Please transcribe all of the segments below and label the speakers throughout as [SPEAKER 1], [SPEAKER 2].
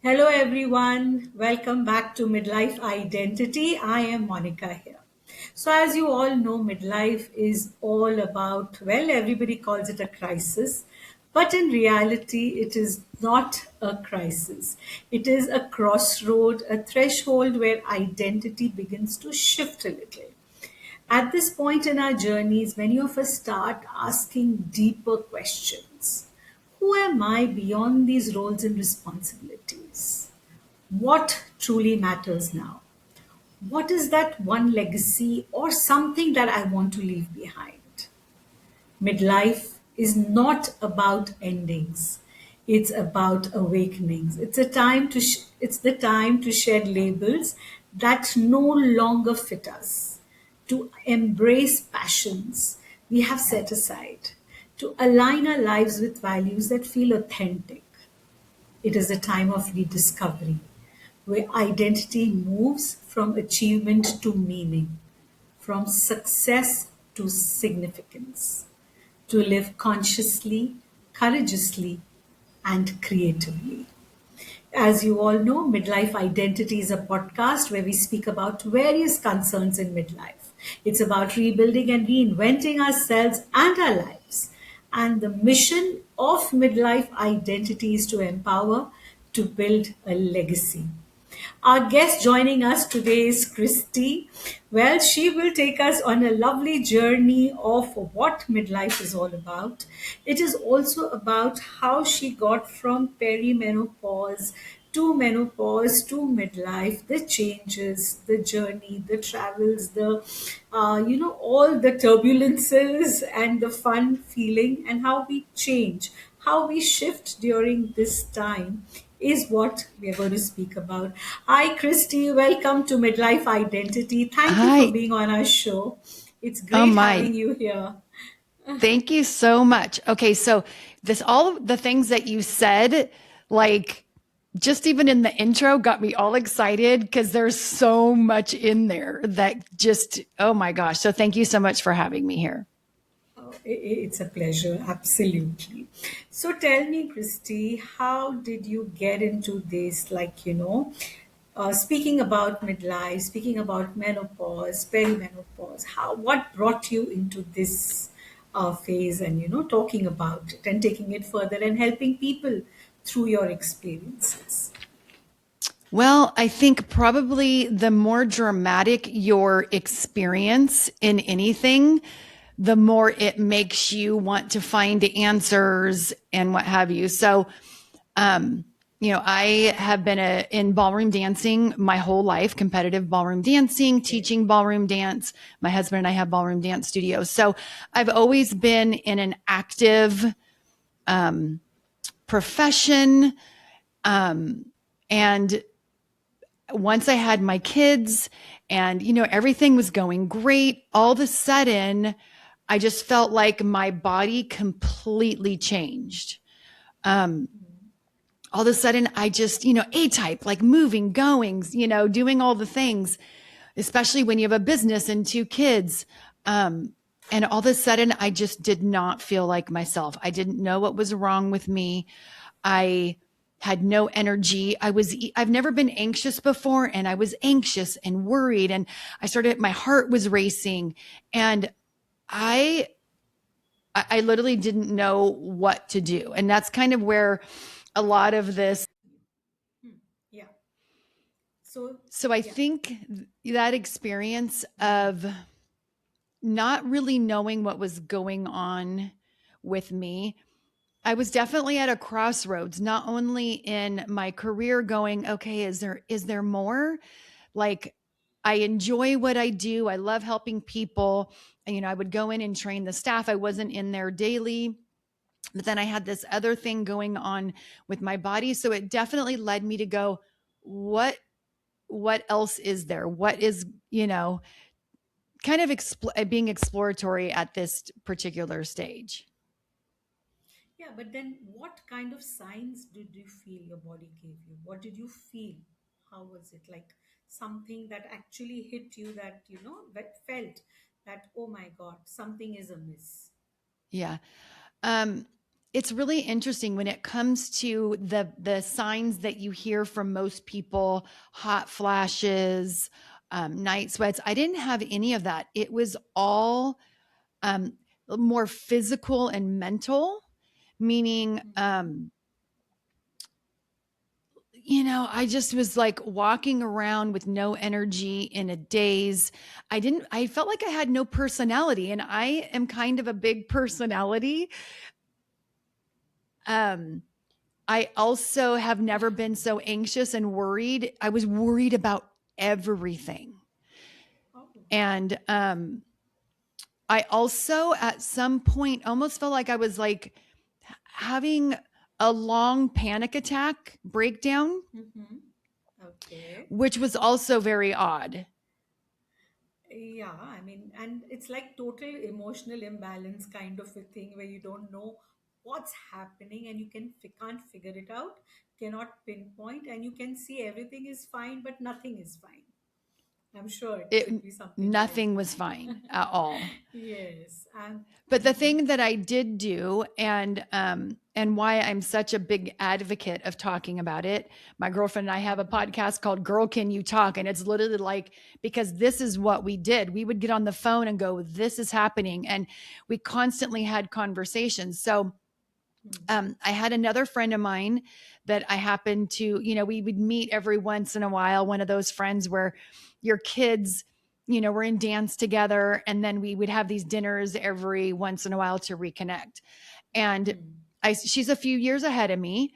[SPEAKER 1] Hello, everyone. Welcome back to Midlife Identity. I am Monica here. So, as you all know, midlife is all about, well, everybody calls it a crisis, but in reality, it is not a crisis. It is a crossroad, a threshold where identity begins to shift a little. At this point in our journeys, many of us start asking deeper questions. Who am I beyond these roles and responsibilities? What truly matters now? What is that one legacy or something that I want to leave behind? Midlife is not about endings. It's about awakenings. It's the time to shed labels that no longer fit us, to embrace passions we have set aside, to align our lives with values that feel authentic. It is a time of rediscovery where identity moves from achievement to meaning, from success to significance, to live consciously, courageously, and creatively. As you all know, Midlife Identity is a podcast where we speak about various concerns in midlife. It's about rebuilding and reinventing ourselves and our lives. And the mission of Midlife Identity is to empower, to build a legacy. Our guest joining us today is Christy. Well, she will take us on a lovely journey of what midlife is all about. It is also about how she got from perimenopause to menopause to midlife, the changes, the journey, the travels, all the turbulences and the fun feeling, and how we change, how we shift during this time is what we are going to speak about. Hi, Christy. Welcome to Midlife Identity. Thank you for
[SPEAKER 2] Hi.
[SPEAKER 1] being on our show. It's
[SPEAKER 2] Oh
[SPEAKER 1] great
[SPEAKER 2] my.
[SPEAKER 1] having you here.
[SPEAKER 2] Thank you so much. Okay, so this all of the things that you said, like just even in the intro got me all excited because there's so much in there that just oh my gosh. So thank you so much for having me here.
[SPEAKER 1] Oh, it's a pleasure, absolutely. So tell me, Christy, how did you get into this? Speaking about midlife, speaking about menopause, perimenopause, what brought you into this phase and, talking about it and taking it further and helping people through your experiences?
[SPEAKER 2] Well, I think probably the more dramatic your experience in anything, the more it makes you want to find answers and what have you. So, um, I have been in ballroom dancing my whole life, competitive ballroom dancing,
[SPEAKER 1] Okay.
[SPEAKER 2] teaching ballroom dance. My husband and I have ballroom dance studios. So I've always been in an active profession. And once I had my kids and, everything was going great, all of a sudden, I just felt like my body completely changed. All of a sudden, I just, A type, like moving, going, doing all the things, especially when you have a business and two kids. And all of a sudden, I just did not feel like myself. I didn't know what was wrong with me. I had no energy. I've never been anxious before, and I was anxious and worried. And my heart was racing. And I, I literally didn't know what to do. And that's kind of where a lot of this.
[SPEAKER 1] Yeah. So,
[SPEAKER 2] So I
[SPEAKER 1] yeah.
[SPEAKER 2] think that experience of not really knowing what was going on with me, I was definitely at a crossroads, not only in my career going, okay, is there more? Like I enjoy what I do. I love helping people. And, I would go in and train the staff. I wasn't in there daily, but then I had this other thing going on with my body. So it definitely led me to go, what else is there? What is, kind of being exploratory at this particular stage.
[SPEAKER 1] Yeah, but then what kind of signs did you feel your body gave you? What did you feel? How was it like something that actually hit you that, that felt that, oh my God, something is amiss?
[SPEAKER 2] Yeah. Um, it's really interesting when it comes to the signs that you hear from most people, hot flashes, night sweats. I didn't have any of that. It was all um, more physical and mental, meaning, I just was like walking around with no energy in a daze. I felt like I had no personality, and I am kind of a big personality. Um, I also have never been so anxious and worried. I was worried about everything.
[SPEAKER 1] Oh.
[SPEAKER 2] And I also at some point almost felt like I was like having a long panic attack breakdown,
[SPEAKER 1] Mm-hmm. Okay.
[SPEAKER 2] which was also very odd.
[SPEAKER 1] Yeah, I mean, and it's like total emotional imbalance kind of a thing where you don't know what's happening and can't figure it out, cannot pinpoint, and you can see everything is fine, but nothing is fine. I'm sure it could
[SPEAKER 2] It
[SPEAKER 1] be something like
[SPEAKER 2] Nothing was
[SPEAKER 1] that.
[SPEAKER 2] fine at all.
[SPEAKER 1] Yes, and
[SPEAKER 2] But the thing that I did do, and why I'm such a big advocate of talking about it, my girlfriend and I have a podcast called Girl Can You Talk? And it's literally like, because this is what we did. We would get on the phone and go, this is happening. And we constantly had conversations. So I had another friend of mine that I happened to, we would meet every once in a while, one of those friends where your kids, were in dance together. And then we would have these dinners every once in a while to reconnect. And she's a few years ahead of me.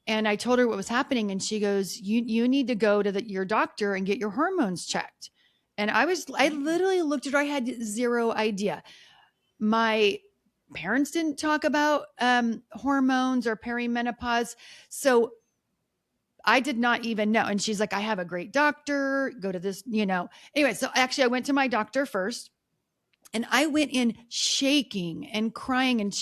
[SPEAKER 2] And I told her what was happening. And she goes, you need to go to your doctor and get your hormones checked. And I literally looked at her. I had zero idea. My parents didn't talk about hormones or perimenopause. So I did not even know. And she's like, I have a great doctor, go to this. Anyway, so actually, I went to my doctor first. And I went in shaking and crying. And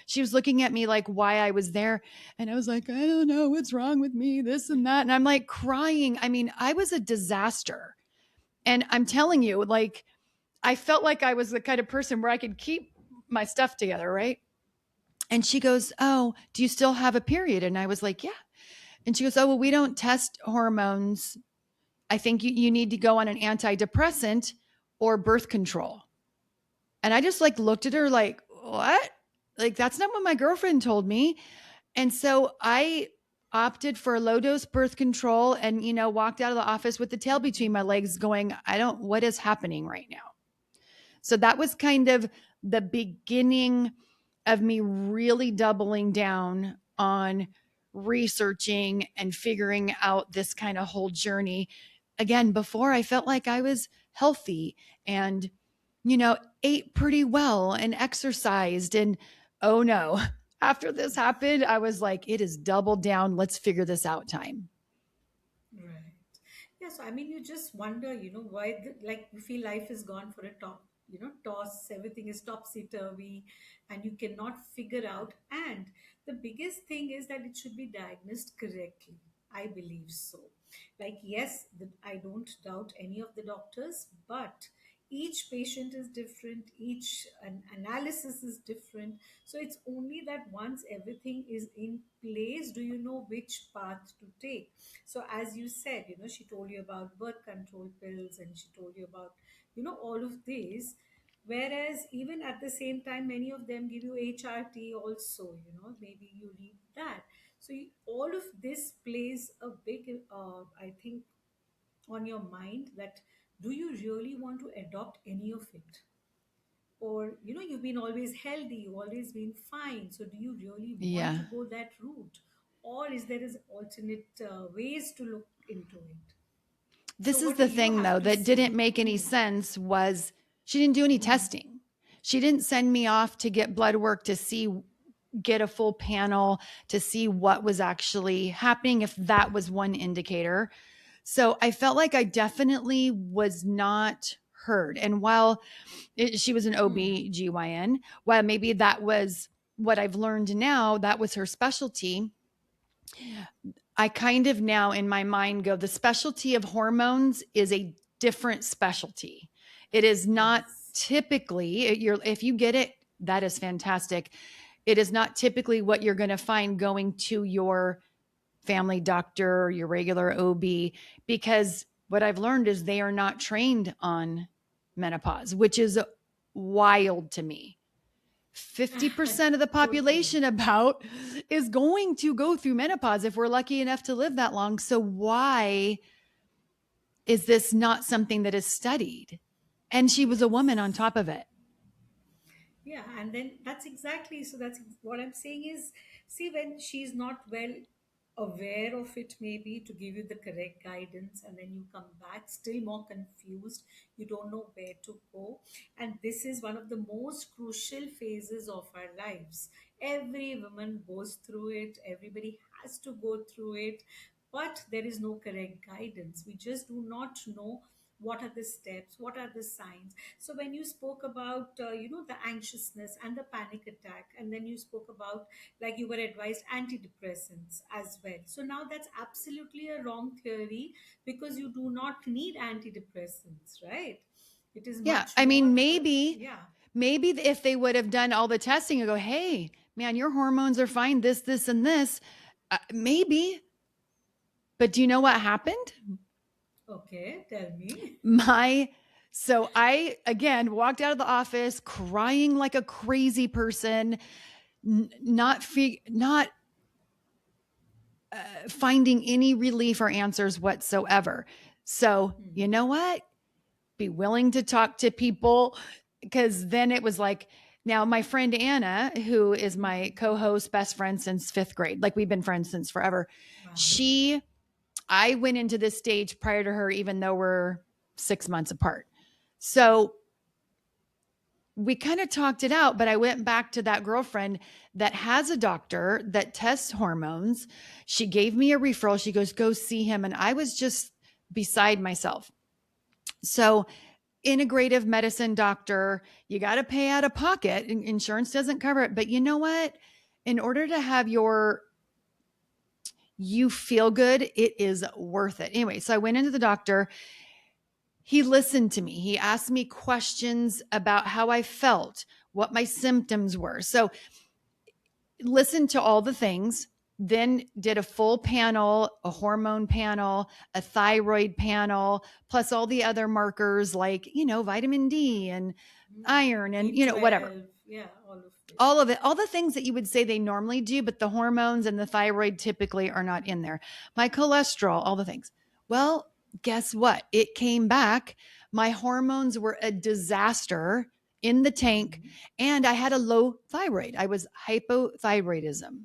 [SPEAKER 2] she was looking at me like why I was there. And I was like, I don't know what's wrong with me, this and that. And I'm like crying. I mean, I was a disaster. And I'm telling you, like, I felt like I was the kind of person where I could keep my stuff together, right? And she goes, oh, do you still have a period? And I was like, yeah. And she goes, oh, well, we don't test hormones. I think you need to go on an antidepressant or birth control. And I just like looked at her like, what? Like, that's not what my girlfriend told me. And so I opted for low dose birth control and, walked out of the office with the tail between my legs going, what is happening right now? So that was kind of the beginning of me really doubling down on researching and figuring out this kind of whole journey. Again, before I felt like I was healthy and, ate pretty well and exercised. And oh no, after this happened, I was like, it is double down. Let's figure this out time.
[SPEAKER 1] right. Yeah, so I mean, you just wonder, why, like, you feel life is gone for a toss, everything is topsy-turvy, and you cannot figure out. And the biggest thing is that it should be diagnosed correctly. I believe so. Like, yes, I don't doubt any of the doctors, but each patient is different, each analysis is different. So it's only that once everything is in place, do you know which path to take. So as you said, she told you about birth control pills, and she told you about all of these, whereas even at the same time many of them give you HRT also, maybe you read that. So all of this plays a big I think on your mind, that do you really want to adopt any of it? Or you've been always healthy, you've always been fine, so do you really want to
[SPEAKER 2] Yeah.
[SPEAKER 1] go that route? Or is there is alternate ways to look into it? So
[SPEAKER 2] This is
[SPEAKER 1] what do
[SPEAKER 2] the
[SPEAKER 1] you
[SPEAKER 2] thing
[SPEAKER 1] have
[SPEAKER 2] though
[SPEAKER 1] to
[SPEAKER 2] that didn't
[SPEAKER 1] say?
[SPEAKER 2] make any sense was she didn't do any testing. She didn't send me off to get blood work to get a full panel to see what was actually happening, if that was one indicator. So I felt like I definitely was not heard. And while she was an OBGYN, while maybe that was what I've learned now, that was her specialty. I kind of now in my mind go, the specialty of hormones is a different specialty. It is not
[SPEAKER 1] Yes.
[SPEAKER 2] typically, if you get it, that is fantastic. It is not typically what you're going to find going to your family doctor or your regular OB, because what I've learned is they are not trained on menopause, which is wild to me. 50% of the
[SPEAKER 1] Totally.
[SPEAKER 2] population about is going to go through menopause if we're lucky enough to live that long. So why is this not something that is studied? And she was a woman on
[SPEAKER 1] Yes.
[SPEAKER 2] top of it.
[SPEAKER 1] Yeah, and then that's exactly, so that's what I'm saying is, see, when she's not well aware of it, maybe to give you the correct guidance, and then you come back still more confused, you don't know where to go. And this is one of the most crucial phases of our lives. Every woman goes through it, everybody has to go through it, but there is no correct guidance. We just do not know what are the steps, what are the signs. So when you spoke about the anxiousness and the panic attack, and then you spoke about, like, you were advised antidepressants as well, so now that's absolutely a wrong theory, because you do not need antidepressants, right? It is
[SPEAKER 2] Yeah.
[SPEAKER 1] much
[SPEAKER 2] I
[SPEAKER 1] more
[SPEAKER 2] mean,
[SPEAKER 1] yeah.
[SPEAKER 2] maybe if they would have done all the testing and go, hey, man, your hormones are fine, this, and this, maybe. But do you know what happened?
[SPEAKER 1] Okay, tell me.
[SPEAKER 2] My so I again walked out of the office crying like a crazy person, not finding any relief or answers whatsoever. So, you know what? Be willing to talk to people, because then it was like, now my friend Anna, who is my co-host, best friend since 5th grade, like we've been friends since forever.
[SPEAKER 1] Wow.
[SPEAKER 2] She I went into this stage prior to her, even though we're 6 months apart. So we kind of talked it out, but I went back to that girlfriend that has a doctor that tests hormones. She gave me a referral. She goes, go see him. And I was just beside myself. So, integrative medicine doctor, you got to pay out of pocket. Insurance doesn't cover it. But you know what? In order to have you feel good, it is worth it. Anyway, so I went into the doctor. He listened to me. He asked me questions about how I felt, what my symptoms were. So, listened to all the things, then did a full panel, a hormone panel, a thyroid panel, plus all the other markers like, vitamin D and iron and, whatever.
[SPEAKER 1] B12, yeah, all of it.
[SPEAKER 2] All of it, all the things that you would say they normally do, but the hormones and the thyroid typically are not in there. My cholesterol, all the things. Well, guess what? It came back. My hormones were a disaster in the tank, and I had a low thyroid. I was hypothyroidism,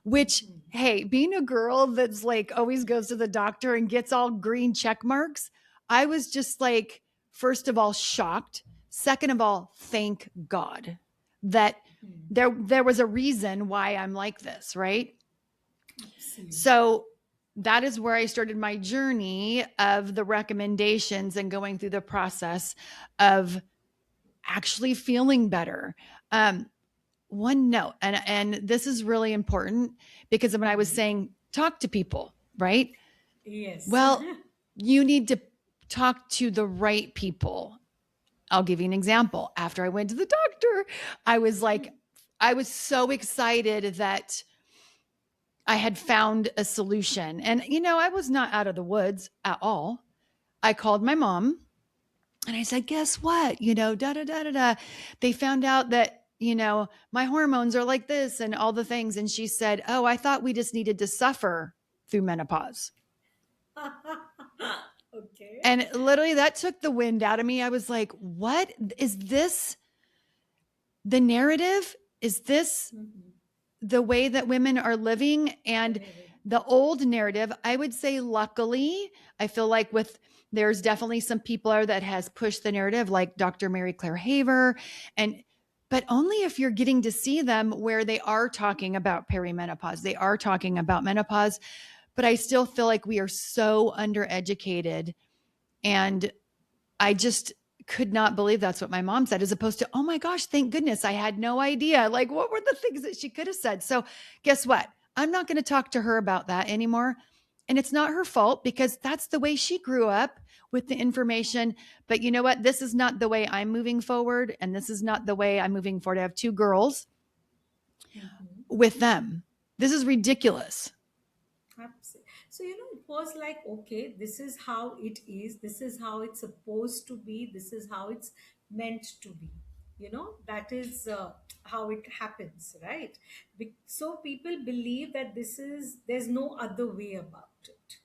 [SPEAKER 2] which, hey, being a girl that's like always goes to the doctor and gets all green check marks, I was just like, first of all, shocked. Second of all, thank God that there was a reason why I'm like this, right?
[SPEAKER 1] Absolutely.
[SPEAKER 2] So that is where I started my journey of the recommendations and going through the process of actually feeling better. One note, and this is really important, because when I was saying talk to people, right?
[SPEAKER 1] Yes.
[SPEAKER 2] Well, you need to talk to the right people. I'll give you an example. After I went to the doctor, I was like, I was so excited that I had found a solution. And, I was not out of the woods at all. I called my mom and I said, guess what? Da da da da da. They found out that, my hormones are like this and all the things. And she said, oh, I thought we just needed to suffer through menopause.
[SPEAKER 1] Okay.
[SPEAKER 2] And literally that took the wind out of me. I was like, what is this? The narrative? Is this the way that women are living? And
[SPEAKER 1] Correct.
[SPEAKER 2] the old narrative, I would say, luckily, I feel like there's definitely some people that has pushed the narrative, like Dr. Mary Claire Haver, but only if you're getting to see them where they are talking about perimenopause, they are talking about menopause. But I still feel like we are so undereducated, and I just could not believe that's what my mom said, as opposed to, oh my gosh, thank goodness I had no idea. Like, what were the things that she could have said? So, guess what? I'm not going to talk to her about that anymore. And it's not her fault, because that's the way she grew up with the information. But you know what? This is not the way I'm moving forward. And this is not the way I'm moving forward. I have two girls.
[SPEAKER 1] Mhm.
[SPEAKER 2] with them. This is ridiculous.
[SPEAKER 1] Absolutely. So, it was like, okay, this is how it is. This is how it's supposed to be. This is how it's meant to be. That is how it happens, right? So, people believe that there's no other way about it.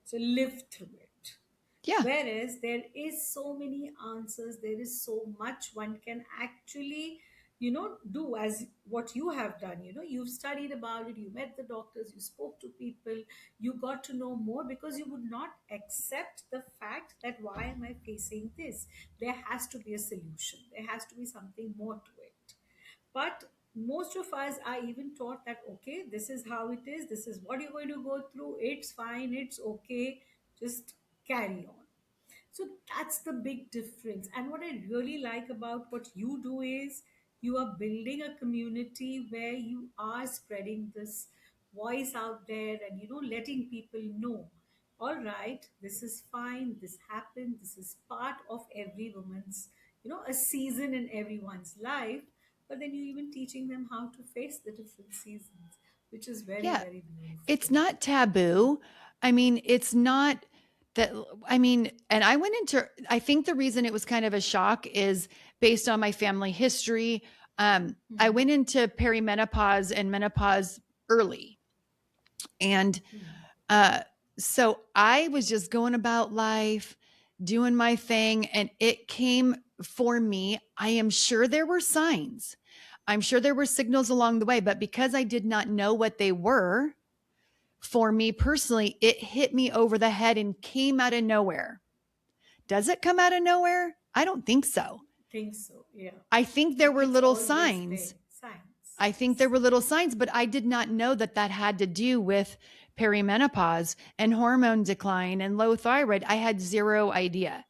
[SPEAKER 1] So, live through it.
[SPEAKER 2] Yeah.
[SPEAKER 1] Whereas there is so many answers, there is so much one can actually do, as what you have done. You've studied about it, you met the doctors, you spoke to people, you got to know more, because you would not accept the fact that why am I facing this. There has to be a solution, there has to be something more to it. But most of us are even taught that, okay, this is how it is, this is what you're going to go through, it's fine, it's okay, just carry on. So that's the big difference. And what I really like about what you do is you are building a community where you are spreading this voice out there, and letting people know, all right, this is fine, this happened, this is part of every woman's, a season in everyone's life. But then you even teaching them how to face the different seasons, which is very,
[SPEAKER 2] Yeah.
[SPEAKER 1] very beautiful.
[SPEAKER 2] It's not taboo. I mean, it's not that, I mean, and I went into, I think the reason it was kind of a shock is based on my family history. I
[SPEAKER 1] Hmm.
[SPEAKER 2] went into perimenopause and menopause early. And
[SPEAKER 1] Hmm.
[SPEAKER 2] uh, so I was just going about life, doing my thing, and it came for me. I am sure there were signs. I'm sure there were signals along the way, but because I did not know what they were, for me personally, it hit me over the head and came out of nowhere. Does it come out of nowhere? I don't think so.
[SPEAKER 1] Think so, yeah.
[SPEAKER 2] I think there were
[SPEAKER 1] It's
[SPEAKER 2] little
[SPEAKER 1] always
[SPEAKER 2] signs.
[SPEAKER 1] there. Science,
[SPEAKER 2] I think there
[SPEAKER 1] yes.
[SPEAKER 2] were little signs, but I did not know that that had to do with perimenopause and hormone decline and low thyroid. I had zero idea.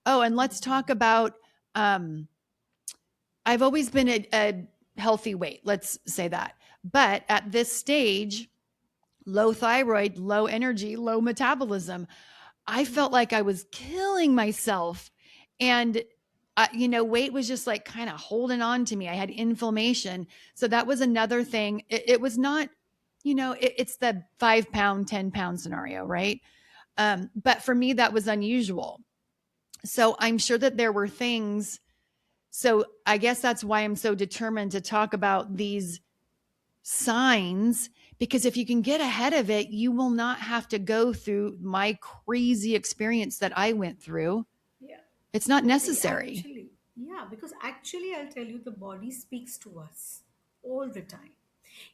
[SPEAKER 2] Oh, and let's talk
[SPEAKER 1] Mhm.
[SPEAKER 2] about um, I've always been a healthy weight, let's say that. But at this stage, low thyroid, low energy, low metabolism, I felt like I was killing myself. And, weight was just like kind of holding on to me. I had inflammation. So that was another thing. It was not, it's the 5 pound, 10 pound scenario, right? But for me, that was unusual. So I'm sure that there were things. So I guess that's why I'm so determined to talk about these signs, because if you can get ahead of it, you will not have to go through my crazy experience that I went through.
[SPEAKER 1] Yeah.
[SPEAKER 2] It's not
[SPEAKER 1] See,
[SPEAKER 2] necessary.
[SPEAKER 1] actually, yeah, because actually, I'll tell you, the body speaks to us all the time.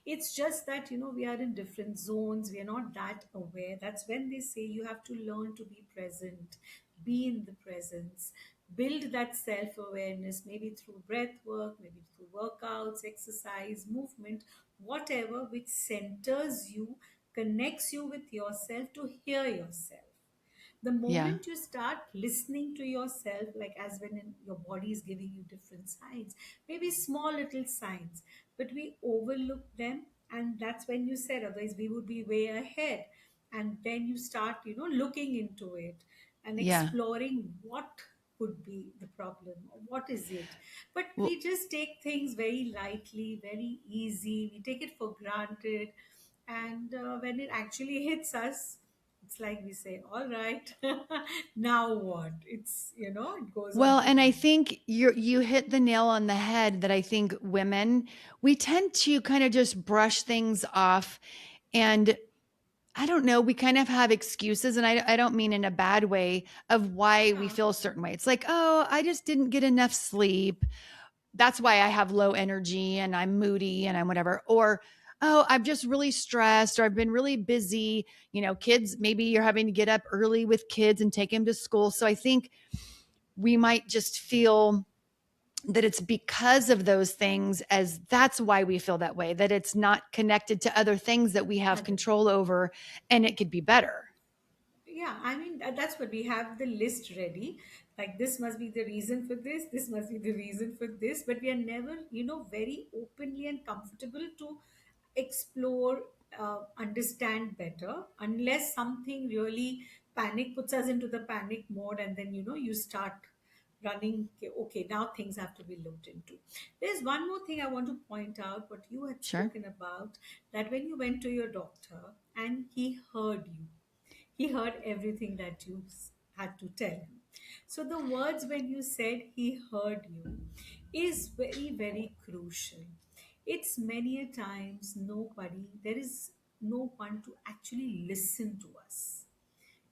[SPEAKER 1] It's just that, we are in different zones, we are not that aware. That's when they say you have to learn to be present, be in the presence, build that self awareness, maybe through breath work, maybe through workouts, exercise, movement, whatever, which centers you, connects you with yourself to hear yourself. The
[SPEAKER 2] Yeah.
[SPEAKER 1] moment you start listening to yourself, like as when your body is giving you different signs, maybe small little signs, but we overlook them. And that's when you said, otherwise we would be way ahead. And then you start looking into it and
[SPEAKER 2] Yeah.
[SPEAKER 1] exploring what could be the problem or what is it. But
[SPEAKER 2] Well,
[SPEAKER 1] we just take things very lightly, very easy, we take it for granted. And when it actually hits us, it's like we say, all right, now what? It goes on
[SPEAKER 2] well,
[SPEAKER 1] from
[SPEAKER 2] and I
[SPEAKER 1] there.
[SPEAKER 2] think you hit the nail on the head that I think women, we tend to kind of just brush things off. And I don't know, we kind of have excuses, and I don't mean in a bad way, of why we
[SPEAKER 1] Yeah,
[SPEAKER 2] feel a certain way. It's like, oh, I just didn't get enough sleep. That's why I have low energy and I'm moody and I'm whatever. Or, oh, I'm just really stressed, or I've been really busy. Kids, maybe you're having to get up early with kids and take them to school. So I think we might just feel that it's because of those things, as that's why we feel that way, that it's not connected to other things that we have
[SPEAKER 1] other.
[SPEAKER 2] control over and it could be better.
[SPEAKER 1] Yeah, I mean, that's what we have the list ready. Like, this must be the reason for this must be the reason for this, but we are never, very openly and comfortable to explore, understand better, unless something really panic puts us into the panic mode, and then, you start running. Okay, now things have to be looked into. There's one more thing I want to point out what you had
[SPEAKER 2] Sure.
[SPEAKER 1] spoken about, that when you went to your doctor and he heard you, he heard everything that you had to tell him. So the words when you said he heard you is very, very crucial. It's many a times there is no one to actually listen to us,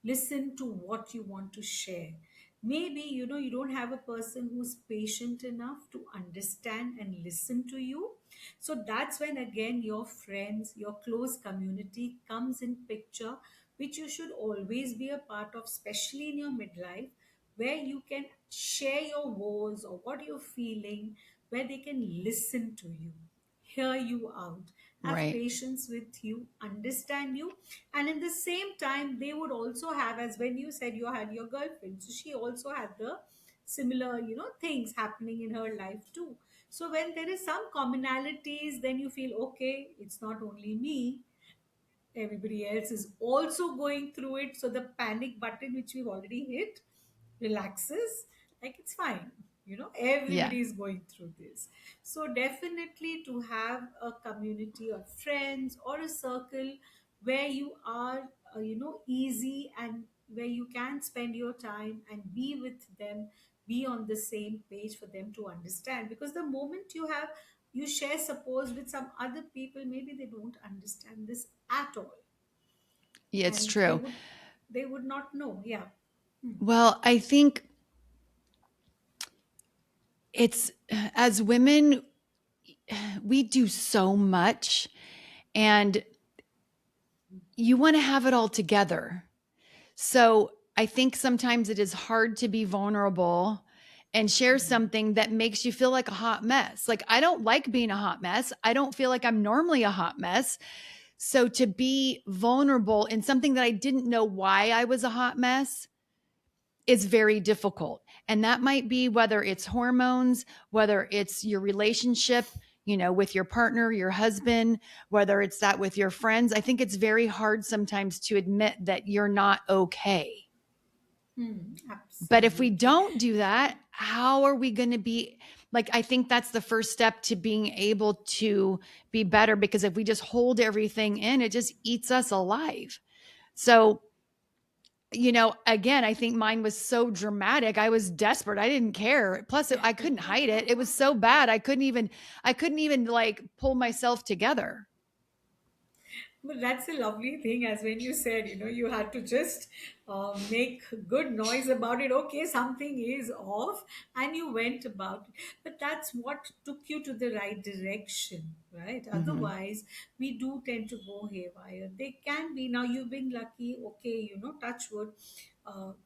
[SPEAKER 1] listen to what you want to share. Maybe you don't have a person who's patient enough to understand and listen to you. So that's when again your friends, your close community comes in picture, which you should always be a part of, especially in your midlife, where you can share your woes or what you're feeling, where they can listen to you, hear you out, have
[SPEAKER 2] Right.
[SPEAKER 1] patience with you, understand you. And in the same time, they would also have, as when you said you had your girlfriend, so she also had the similar, things happening in her life too. So when there is some commonalities, then you feel okay, it's not only me, everybody else is also going through it. So the panic button which we've already hit relaxes, like it's fine,
[SPEAKER 2] Yeah.
[SPEAKER 1] everybody is going through this. So definitely to have a community of friends or a circle where you are easy, and where you can spend your time and be with them, be on the same page for them to understand. Because the moment you share suppose with some other people, maybe they don't understand this at all,
[SPEAKER 2] Yeah, it's
[SPEAKER 1] and they
[SPEAKER 2] true.
[SPEAKER 1] would not know. Yeah.
[SPEAKER 2] Well, I think it's as women, we do so much and you want to have it all together. So I think sometimes it is hard to be vulnerable and share something that makes you feel like a hot mess. Like, I don't like being a hot mess. I don't feel like I'm normally a hot mess. So to be vulnerable in something that I didn't know why I was a hot mess is very difficult. And that might be whether it's hormones, whether it's your relationship, with your partner, your husband, whether it's that with your friends. I think it's very hard sometimes to admit that you're not okay. But if we
[SPEAKER 1] Absolutely.
[SPEAKER 2] don't do that, how are we going to be like? I think that's the first step to being able to be better, because if we just hold everything in, it just eats us alive. So, again, I think mine was so dramatic. I was desperate. I didn't care. Plus, I couldn't hide it. It was so bad. I couldn't even like pull myself together.
[SPEAKER 1] But that's a lovely thing, as when you said, you had to just make good noise about it. Okay, something is off, and you went about it. But that's what took you to the right direction, right?
[SPEAKER 2] Hmm.
[SPEAKER 1] Otherwise, we do tend to go haywire. They can be. Now, you've been lucky, okay, touch wood.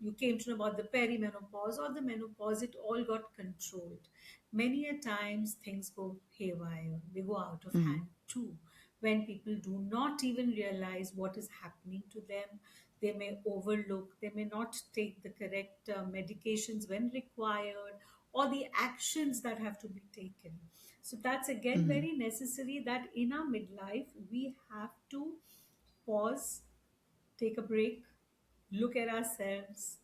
[SPEAKER 1] You came to know about the perimenopause or the menopause, it all got controlled. Many a times things go haywire, they go out of
[SPEAKER 2] Hmm.
[SPEAKER 1] hand too, when people do not even realize what is happening to them. They may overlook, they may not take the correct medications when required, or the actions that have to be taken. So that's again
[SPEAKER 2] Hmm.
[SPEAKER 1] very necessary, that in our midlife we have to pause, take a break, look at ourselves,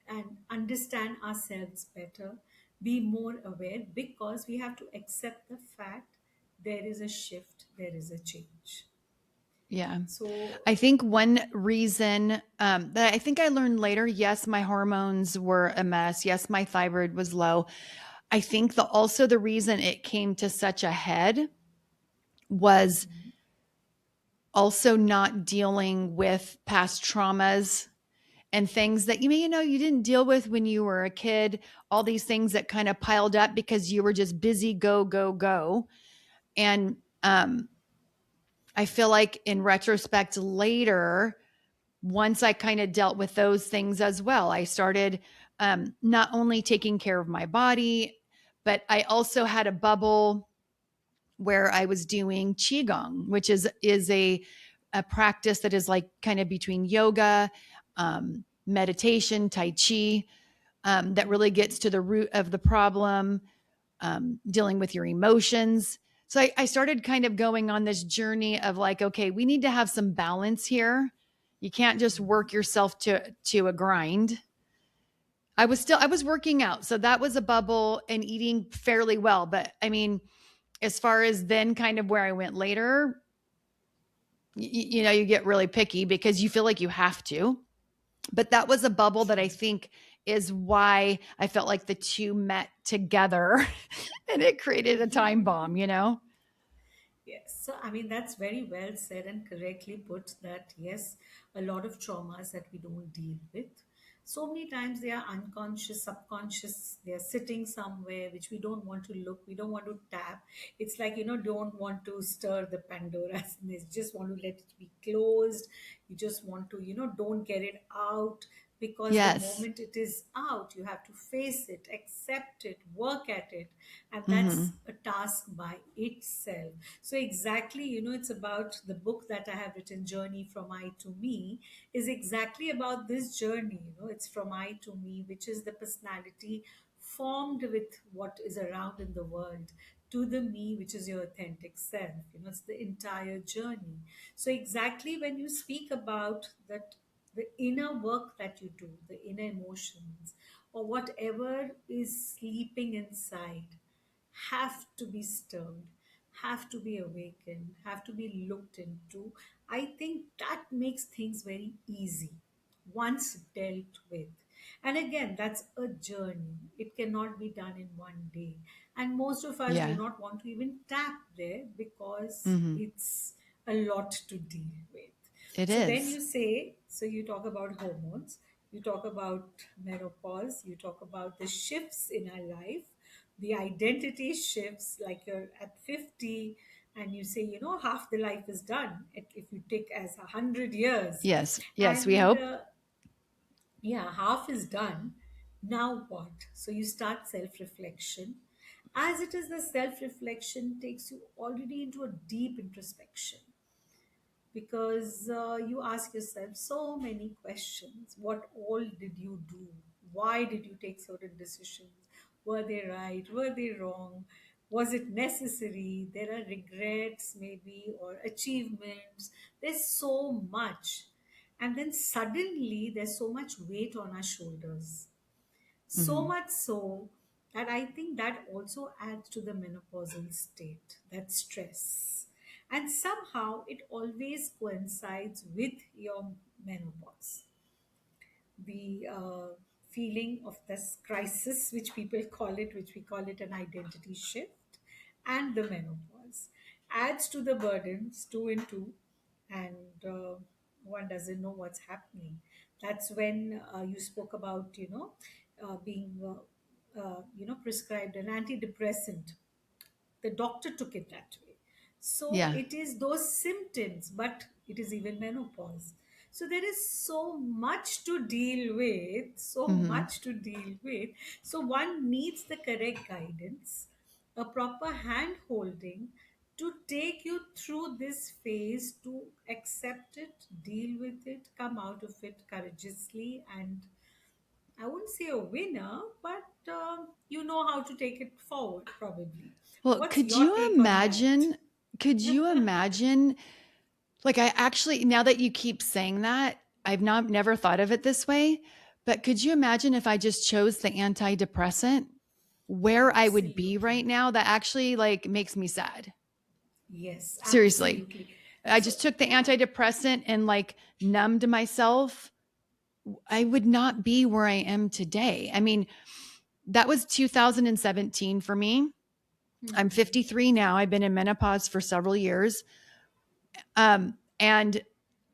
[SPEAKER 1] and understand ourselves better, be more aware, because we have to accept the fact there is a shift, there is a change.
[SPEAKER 2] Yeah.
[SPEAKER 1] So,
[SPEAKER 2] I think one reason that I think I learned later, yes, my hormones were a mess. Yes, my thyroid was low. I think also the reason it came to such a head was also not dealing with past traumas and things that you didn't deal with when you were a kid, all these things that kind of piled up because you were just busy, go, go, go. And I feel like in retrospect later, once I kind of dealt with those things as well, I started not only taking care of my body, but I also had a bubble where I was doing qigong, which is a practice that is like kind of between yoga, meditation, tai chi, that really gets to the root of the problem, dealing with your emotions. So I started kind of going on this journey of like, okay, we need to have some balance here. You can't just work yourself to a grind. I was working out. So that was a bubble and eating fairly well. But I mean, as far as then kind of where I went later, you know, you get really picky because you feel like you have to. But that was a bubble that I
[SPEAKER 1] True.
[SPEAKER 2] think is why I felt like the two met together and it created a time bomb, you know?
[SPEAKER 1] Yes, so I mean, that's very well said and correctly put that yes, a lot of traumas that we don't deal with. So many times they are unconscious, subconscious, they are sitting somewhere which we don't want to look, we don't want to tap. It's like, don't want to stir the Pandora's and they just want to let it be closed. You just want to, don't get it out because the
[SPEAKER 2] Yes.
[SPEAKER 1] moment it is out, you have to face it, accept it, work at it, and that's
[SPEAKER 2] Hmm.
[SPEAKER 1] a task by itself. So exactly, it's about the book that I have written, Journey from I to Me, is exactly about this journey. It's from I to me, which is the personality formed with what is around in the world, to the me, which is your authentic self. It's the entire journey. So exactly when you speak about that, the inner work that you do, the inner emotions, or whatever is sleeping inside, have to be stirred, have to be awakened, have to be looked into. I think that makes things very easy once dealt with. And again, that's a journey. It cannot be done in one day. And most of us do
[SPEAKER 2] Yeah.
[SPEAKER 1] not want to even tap there because
[SPEAKER 2] Hmm.
[SPEAKER 1] it's a lot to deal with.
[SPEAKER 2] It
[SPEAKER 1] So then
[SPEAKER 2] is.
[SPEAKER 1] you say, so you talk about hormones, you talk about menopause, you talk about the shifts in our life, the identity shifts, like you're at 50 and you say, half the life is done if you take as 100 years.
[SPEAKER 2] Yes. Yes. We
[SPEAKER 1] And
[SPEAKER 2] hope.
[SPEAKER 1] yeah, half is done. Now what? So you start self reflection. As it is, the self reflection takes you already into a deep introspection because you ask yourself so many questions. What all did you do? Why did you take certain decisions? Were they right? Were they wrong? Was it necessary? There are regrets, maybe, or achievements. There's so much. And then suddenly there's so much weight on our shoulders, so
[SPEAKER 2] Hmm.
[SPEAKER 1] much so that I think that also adds to the menopausal state, that stress. And somehow it always coincides with your menopause. The feeling of this crisis, which people call it, which we call it an identity shift, and the menopause adds to the burdens, two and two, and one doesn't know what's happening. That's when you spoke about, being, prescribed an antidepressant. The doctor took it that way. So
[SPEAKER 2] Yeah.
[SPEAKER 1] it is those symptoms, but it is even menopause. So there is so much to deal with, so
[SPEAKER 2] Hmm.
[SPEAKER 1] much to deal with. So one needs the correct guidance, a proper hand holding to take you through this phase, to accept it, deal with it, come out of it courageously, and I wouldn't say a winner, but you know how to take it forward, probably.
[SPEAKER 2] Well,
[SPEAKER 1] What's your take on that?
[SPEAKER 2] could you imagine, like, I actually, now that you keep saying that, I've not never thought of it this way, but could you imagine if I just chose the antidepressant, where I would be
[SPEAKER 1] Absolutely.
[SPEAKER 2] right now? That actually like makes me sad.
[SPEAKER 1] Yes,
[SPEAKER 2] Seriously.
[SPEAKER 1] absolutely.
[SPEAKER 2] I
[SPEAKER 1] So,
[SPEAKER 2] just took the
[SPEAKER 1] yeah.
[SPEAKER 2] antidepressant and like numbed myself. I would not be where I am today. I mean, that was 2017 for me. I'm
[SPEAKER 1] Hmm.
[SPEAKER 2] 53 now. I've been in menopause for several years. And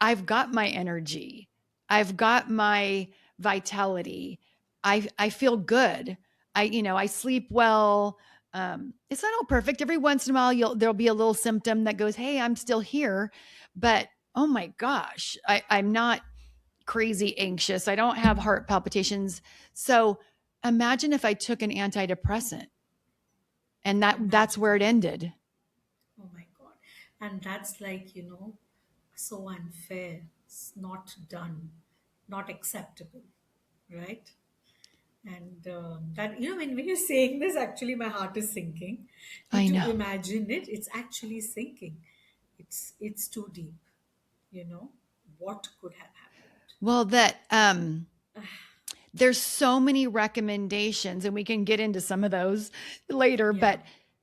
[SPEAKER 2] I've got my energy. I've got my vitality. I feel good. I sleep well. It's not all perfect. Every once in a while, there'll be a little symptom that goes, "Hey, I'm still here," but oh my gosh, I'm not crazy anxious. I don't have heart palpitations. So imagine if I took an antidepressant and that's
[SPEAKER 1] Imagine.
[SPEAKER 2] where it ended.
[SPEAKER 1] Oh my God. And that's like, so unfair. It's not done, not acceptable, right? And that, when you're saying this, actually, my heart is sinking.
[SPEAKER 2] I
[SPEAKER 1] To
[SPEAKER 2] know.
[SPEAKER 1] imagine it, it's actually sinking. It's too deep, you know. What could have happened?
[SPEAKER 2] Well, there's so many recommendations, and we can get into some of those later,
[SPEAKER 1] Yeah.
[SPEAKER 2] but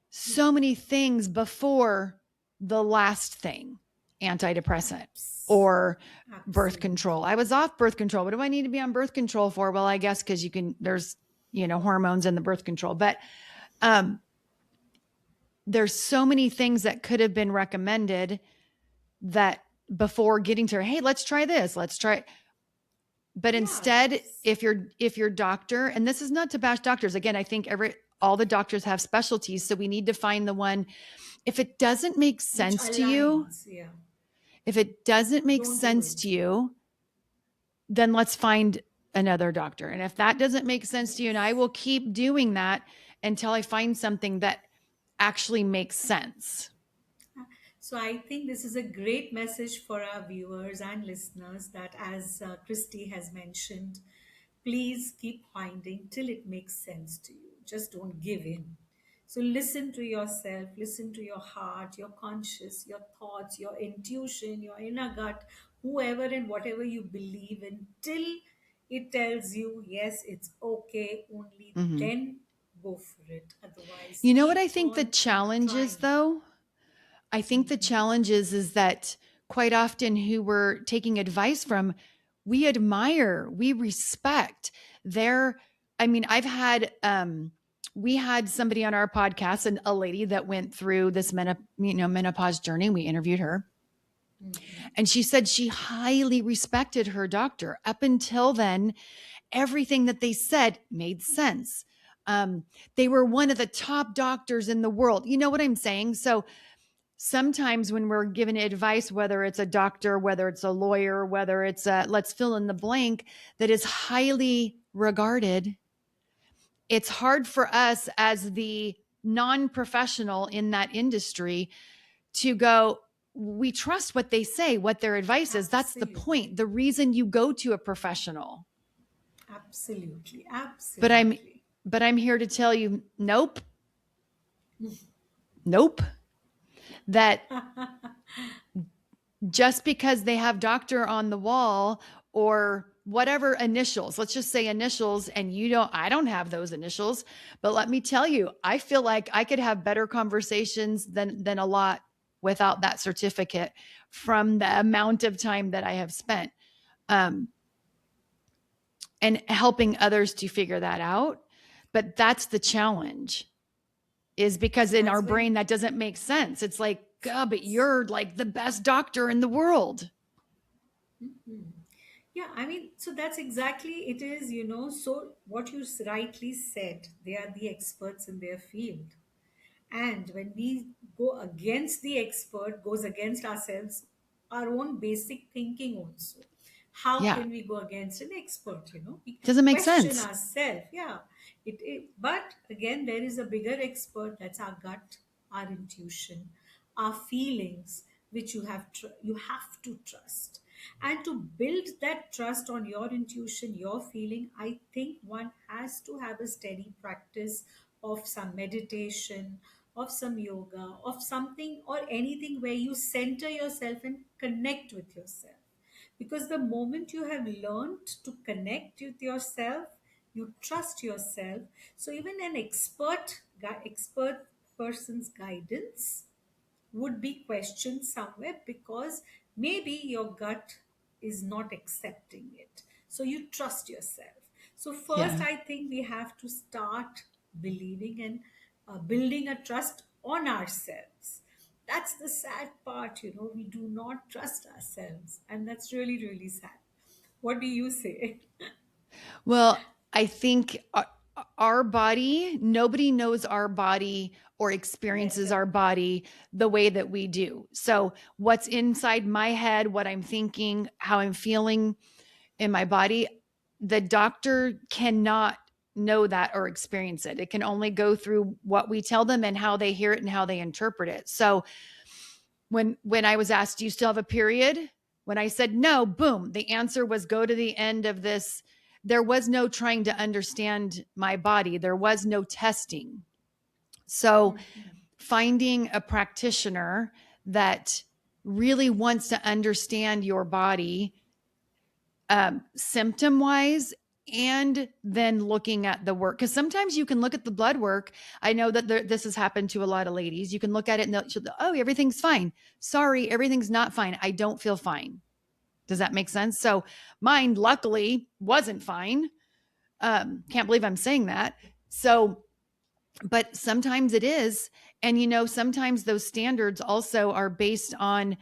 [SPEAKER 2] so many things before the last thing, antidepressant
[SPEAKER 1] Abs-
[SPEAKER 2] or birth control. I
[SPEAKER 1] Absolutely.
[SPEAKER 2] was off birth control. What do I need to be on birth control for? Well, I guess because there's, hormones in the birth control, but um, there's so many things that could have been recommended that before getting to, hey, let's try this, let's try. But
[SPEAKER 1] Yeah.
[SPEAKER 2] instead, if your doctor, and this is not to bash doctors, again, I think all the doctors have specialties, so we need to find the one. If it doesn't make
[SPEAKER 1] Which
[SPEAKER 2] sense to you,
[SPEAKER 1] aligns. Yeah.
[SPEAKER 2] if it doesn't make
[SPEAKER 1] Don't do
[SPEAKER 2] sense to
[SPEAKER 1] it.
[SPEAKER 2] you, then let's find another doctor. And if that doesn't make sense to you, and I
[SPEAKER 1] Yes.
[SPEAKER 2] will keep doing that until I find something that actually makes sense.
[SPEAKER 1] So I think this is a great message for our viewers and listeners that, as Christy has mentioned, please keep finding till it makes sense to you. Just don't give in. So listen to yourself, listen to your heart, your conscious, your thoughts, your intuition, your inner gut, whoever and whatever you believe in, till it tells you, yes, it's okay, only
[SPEAKER 2] Mhm.
[SPEAKER 1] then go for it. Otherwise,
[SPEAKER 2] You know what I
[SPEAKER 1] keep
[SPEAKER 2] think the
[SPEAKER 1] on
[SPEAKER 2] challenge is,
[SPEAKER 1] trying.
[SPEAKER 2] though? I think the challenge is that quite often who we're taking advice from, we admire, we respect their. I mean, we had somebody on our podcast, and a lady that went through this menopause journey. We interviewed her,
[SPEAKER 1] Mhm.
[SPEAKER 2] and she said she highly respected her doctor. Up until then, everything that they said made sense. Um, they were one of the top doctors in the world. You know what I'm saying? So sometimes when we're given advice, whether it's a doctor, whether it's a lawyer, whether it's let's fill in the blank, that is highly regarded, it's hard for us as the non-professional in that industry to go, we trust what they say, what their advice is. That's the point,
[SPEAKER 1] Absolutely.
[SPEAKER 2] the reason you go to a professional.
[SPEAKER 1] Absolutely.
[SPEAKER 2] But I'm
[SPEAKER 1] Absolutely.
[SPEAKER 2] but I'm here to tell you, nope, nope, that just because they have doctor on the wall or whatever initials, let's just say initials, and I don't have those initials, but let me tell you, I feel like I could have better conversations than a lot without that certificate, from the amount of time that I have spent um, and helping others to figure that out. But that's the challenge, is because
[SPEAKER 1] So
[SPEAKER 2] in our
[SPEAKER 1] that's
[SPEAKER 2] brain
[SPEAKER 1] when,
[SPEAKER 2] that doesn't make sense. It's like, God, but you're like the best doctor in the world.
[SPEAKER 1] yeah, I mean, so that's exactly it is, So what you rightly said, they are the experts in their field. And when we go against the expert, goes against ourselves, our own basic thinking also. How
[SPEAKER 2] Yeah,
[SPEAKER 1] can we go against an expert? We
[SPEAKER 2] doesn't make
[SPEAKER 1] question
[SPEAKER 2] sense.
[SPEAKER 1] ourselves. Yeah, but again, there is a bigger expert. That's our gut, our intuition, our feelings, which you have to trust. And to build that trust on your intuition, your feeling, I think one has to have a steady practice of some meditation, of some yoga, of something or anything where you center yourself and connect with yourself. Because the moment you have learned to connect with yourself, you trust yourself. So even an expert person's guidance would be questioned somewhere because maybe your gut is not accepting it. So you trust yourself. So, first,
[SPEAKER 2] Yeah.
[SPEAKER 1] I think we have to start believing and building a trust on ourselves. That's the sad part, we do not trust ourselves. And that's really, really sad. What do you say?
[SPEAKER 2] Well, I think our body, nobody knows our body or experiences
[SPEAKER 1] Better.
[SPEAKER 2] our body the way that we do. So, what's inside my head, what I'm thinking, how I'm feeling in my body, the doctor cannot know that or experience it. It can only go through what we tell them and how they hear it and how they interpret it. So, when I was asked, do you still have a period? When I said no, boom, the answer was go to the end of this. There was no trying to understand my body. There was no testing. So finding a practitioner that really wants to understand your body symptom wise and then looking at the work. Because sometimes you can look at the blood work. I know that this has happened to a lot of ladies. You can look at it and oh, everything's fine. Sorry, everything's not fine. I don't feel fine. Does that make sense? So mine, luckily, wasn't fine. Can't believe I'm saying that. So, but sometimes it is. And, sometimes those standards also are based on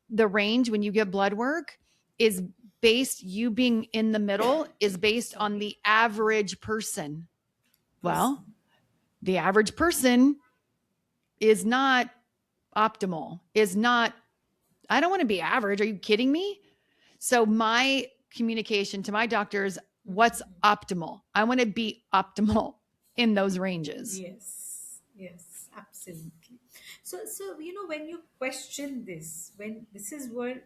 [SPEAKER 2] the range when you get blood work is based, you being in the middle is based on
[SPEAKER 1] Sorry,
[SPEAKER 2] the average person. Well,
[SPEAKER 1] person.
[SPEAKER 2] the average person is not optimal, is not, I don't want to be average. Are you kidding me? So my communication to my doctor is what's optimal. I want to be optimal in those ranges.
[SPEAKER 1] Yes, yes, absolutely. So when you question this, when this is what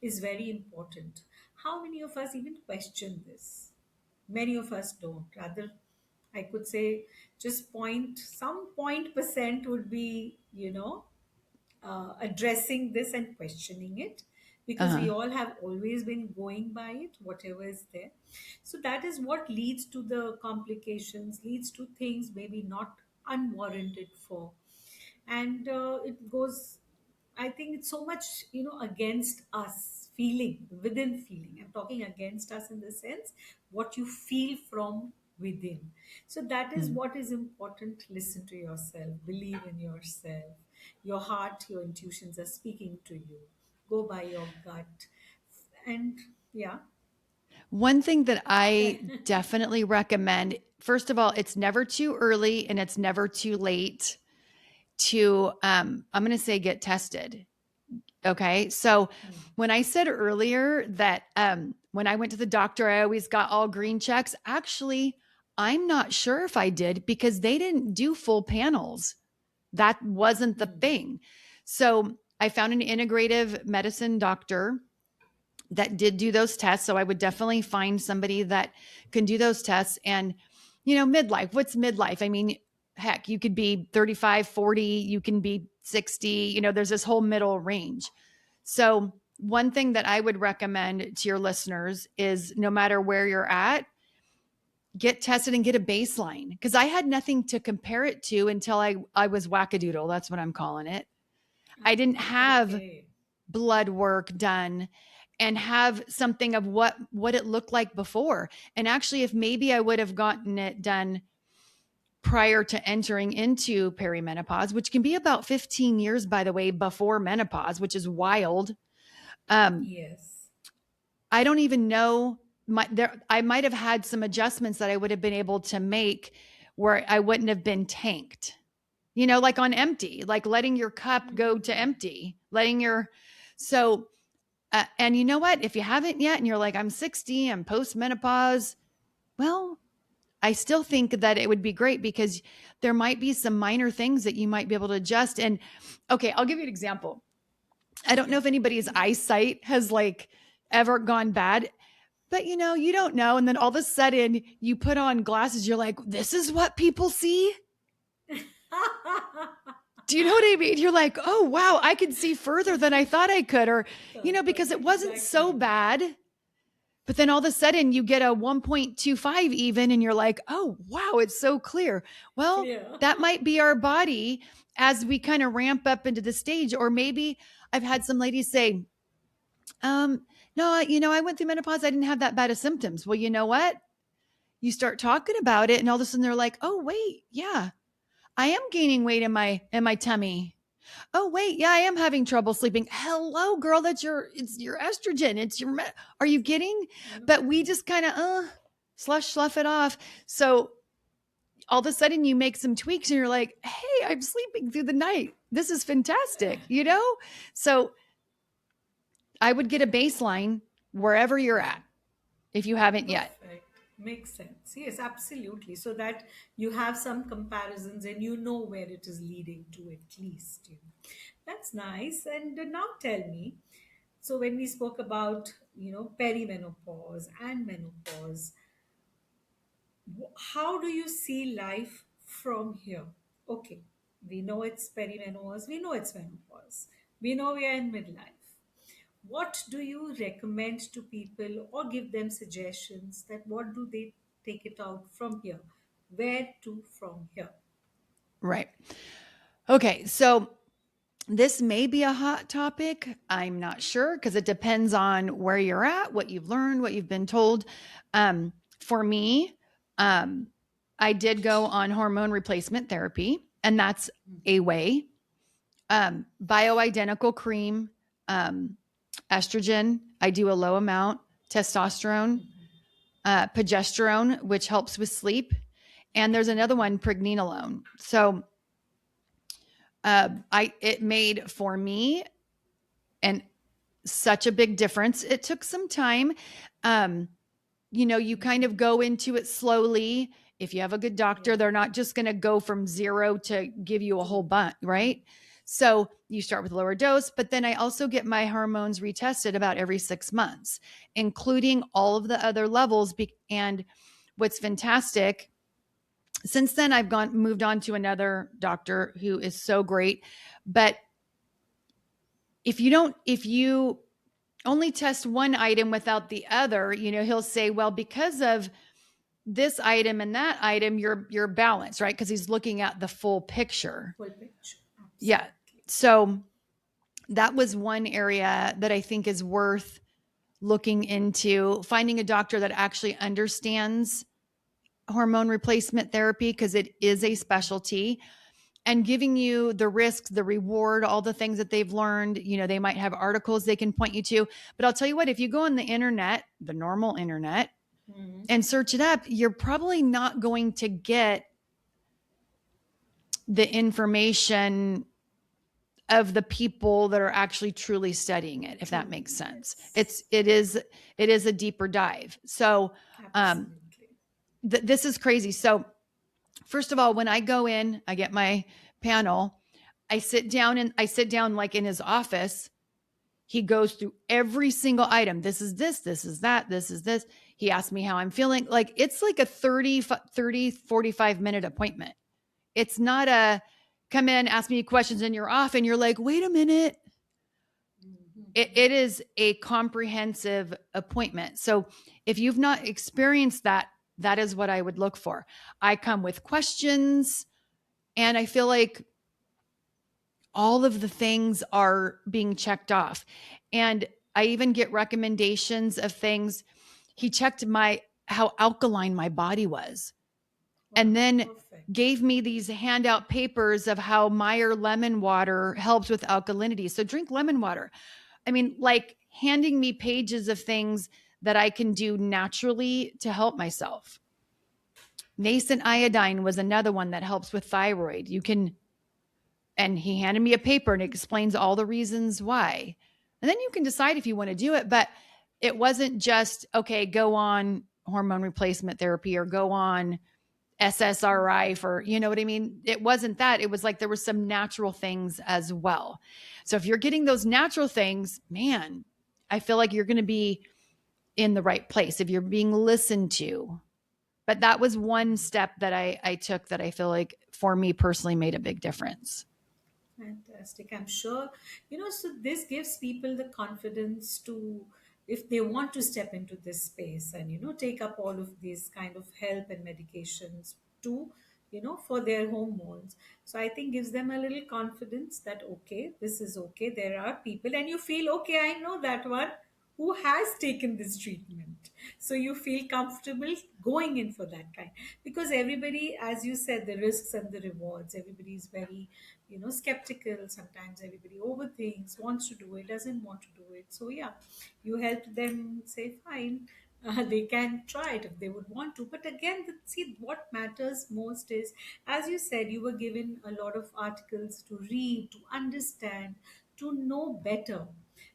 [SPEAKER 1] is very important. How many of us even question this? Many of us don't. Rather, I could say just some point percent would be addressing this and questioning it, because we
[SPEAKER 2] Uh-huh.
[SPEAKER 1] all have always been going by it, whatever is there. So that is what leads to the complications, leads to things maybe not unwarranted for. And it goes, I think it's so much against us, feeling within, feeling, I'm talking against us in the sense what you feel from within. So that is
[SPEAKER 2] Hmm.
[SPEAKER 1] what is important. Listen to yourself, believe in yourself. Your heart, your intuitions are speaking to you. Go by your gut. And yeah.
[SPEAKER 2] One thing that I definitely recommend, first of all, it's never too early and it's never too late to, I'm going to say, get tested. Okay. So when I said earlier that when I went to the doctor, I always got all green checks. Actually, I'm not sure if I did because they didn't do full panels. That wasn't the thing. So I found an integrative medicine doctor that did do those tests. So I would definitely find somebody that can do those tests. And, midlife, what's midlife? I mean, heck, you could be 35, 40, you can be 60, there's this whole middle range. So one thing that I would recommend to your listeners is no matter where you're at, get tested and get a baseline. Because I had nothing to compare it to until I was wackadoodle. That's what I'm calling it. I didn't have
[SPEAKER 1] Okay.
[SPEAKER 2] blood work done and have something of what it looked like before. And actually, if maybe I would have gotten it done prior to entering into perimenopause, which can be about 15 years, by the way, before menopause, which is wild. Um,
[SPEAKER 1] Yes.
[SPEAKER 2] I don't even know. I might have had some adjustments that I would have been able to make where I wouldn't have been tanked. Like on empty, like letting your cup go to empty, letting your so and you know what? If you haven't yet and you're like, I'm 60, I'm post menopause, well, I still think that it would be great because there might be some minor things that you might be able to adjust. And okay, I'll give you an example. I don't know
[SPEAKER 1] Yeah.
[SPEAKER 2] if anybody's eyesight has like ever gone bad, but you don't know. And then all of a sudden you put on glasses, you're like, this is what people see. Do you know what I mean? You're like, oh, wow, I can see further than I thought I could. Or, because it wasn't so
[SPEAKER 1] Exactly.
[SPEAKER 2] bad. But then all of a sudden you get a 1.25 even, and you're like, oh, wow, it's so clear. Well,
[SPEAKER 1] Clear.
[SPEAKER 2] that might be our body as we kind of ramp up into the stage. Or maybe I've had some ladies say, no, I went through menopause. I didn't have that bad of symptoms. Well, you know what? You start talking about it, and all of a sudden they're like, oh, wait, yeah, I am gaining weight in my tummy. Oh wait, yeah, I am having trouble sleeping. Hello, girl, it's your estrogen. Are you kidding? But we just kind of slough it off. So all of a sudden you make some tweaks and you're like, hey, I'm sleeping through the night. This is fantastic. So I would get a baseline wherever you're
[SPEAKER 1] Yeah.
[SPEAKER 2] at if you haven't yet.
[SPEAKER 1] Perfect. Makes sense. Yes, absolutely. So that you have some comparisons and you know where it is leading to, at least. That's nice. And now tell me, so when we spoke about, perimenopause and menopause, how do you see life from here? Okay, we know it's perimenopause, we know it's menopause, we know we are in midlife. what do you recommend to people or give them suggestions that what do they take it out from here? Where to from here?
[SPEAKER 2] Right. Okay. So this may be a hot topic. I'm not sure because it depends on where you're at, what you've learned, what you've been told. For me, um, I did go on hormone replacement therapy, and that's a way. Bioidentical cream, um, estrogen. I do a low amount, testosterone, progesterone, which helps with sleep. And there's another one, pregnenolone. So I it made for me and such a big difference. It took some time. Um, you kind of go into it slowly. If you have a good doctor,
[SPEAKER 1] Yeah.
[SPEAKER 2] they're not just going to go from zero to give you a whole
[SPEAKER 1] True.
[SPEAKER 2] bunch, right? So you start with a lower dose, but then I also get my hormones retested about every 6 months, including all of the other levels. And what's fantastic, since then I've moved on to another doctor who is so great. But if you only test one item without the other, he'll say, well, because of this item and that item, you're balanced, right? Because he's looking at the full picture.
[SPEAKER 1] Full picture.
[SPEAKER 2] Yeah.
[SPEAKER 1] Absolutely.
[SPEAKER 2] So that was one area that I think is worth looking into, finding a doctor that actually understands hormone replacement therapy because it is a specialty, and giving you the risk, the reward, all the things that they've learned. They might have articles they can point you to. But I'll tell you what, if you go on the internet, the normal internet,
[SPEAKER 1] Mhm.
[SPEAKER 2] and search it up, you're probably not going to get the information of the people that are actually truly studying it, if that
[SPEAKER 1] True.
[SPEAKER 2] makes sense.
[SPEAKER 1] Yes.
[SPEAKER 2] It is a deeper dive. So
[SPEAKER 1] Absolutely.
[SPEAKER 2] this is crazy. So first of all, when I go in, I get my panel. I sit down like in his office. He goes through every single item. This is that, this is this. He asks me how I'm feeling. Like it's like a 45-minute appointment. It's not a come in, ask me questions, and you're off. And you're like, wait a minute. It
[SPEAKER 1] Mhm.
[SPEAKER 2] is a comprehensive appointment. So if you've not experienced that, that is what I would look for. I come with questions, and I feel like all of the things are being checked off. And I even get recommendations of things. He checked how alkaline my body was, and
[SPEAKER 1] Wow.
[SPEAKER 2] then
[SPEAKER 1] Perfect.
[SPEAKER 2] gave me these handout papers of how Meyer lemon water helps with alkalinity. So drink lemon water. I mean, like handing me pages of things that I can do naturally to help myself. Nascent iodine was another one that helps with thyroid. And he handed me a paper and it explains all the reasons why. And then you can decide if you want to do it. But it wasn't just, okay, go on hormone replacement therapy or go on SSRI for, you know what I mean? It wasn't that. It was like there were some natural things as well. So if you're getting those natural things, man, I feel like you're going to be in the right place if you're being listened to. But that was one step that I took that I feel like for me personally made a big difference.
[SPEAKER 1] Fantastic. I'm sure, so this gives people the confidence to, if they want to step into this space and, take up all of these kind of help and medications to, for their hormones. So I think gives them a little confidence that, okay, this is okay. There are people, and you feel, okay, I know that one who has taken this treatment, so you feel comfortable going in for that kind, because everybody, as you said, the risks and the rewards, everybody is very skeptical. Sometimes everybody overthinks, wants to do it, doesn't want to do it. So yeah, you help them say fine, they can try it if they would want to. But again, see, what matters most is, as you said, you were given a lot of articles to read, to understand, to know better.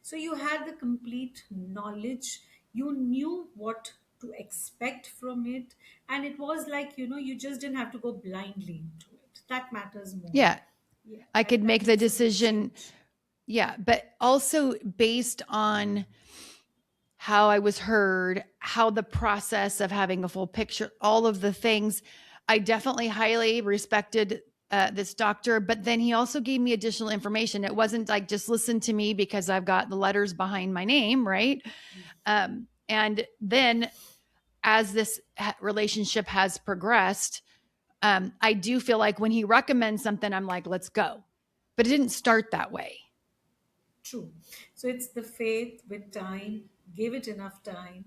[SPEAKER 1] So you had the complete knowledge. You knew what to expect from it. And it was like, you just didn't have to go blindly into it. That matters more.
[SPEAKER 2] Yeah,
[SPEAKER 1] Yeah,
[SPEAKER 2] I
[SPEAKER 1] that,
[SPEAKER 2] could make
[SPEAKER 1] that
[SPEAKER 2] the
[SPEAKER 1] makes a big
[SPEAKER 2] decision.
[SPEAKER 1] change.
[SPEAKER 2] Yeah, but also based on how I was heard, how the process of having a full picture, all of the things, I definitely highly respected this doctor, but then he also gave me additional information. It wasn't like just listen to me because I've got the letters behind my name, right? And then as this relationship has progressed, I do feel like when he recommends something, I'm like, let's go. But it didn't start that way.
[SPEAKER 1] True. So it's the faith with time, gave it enough time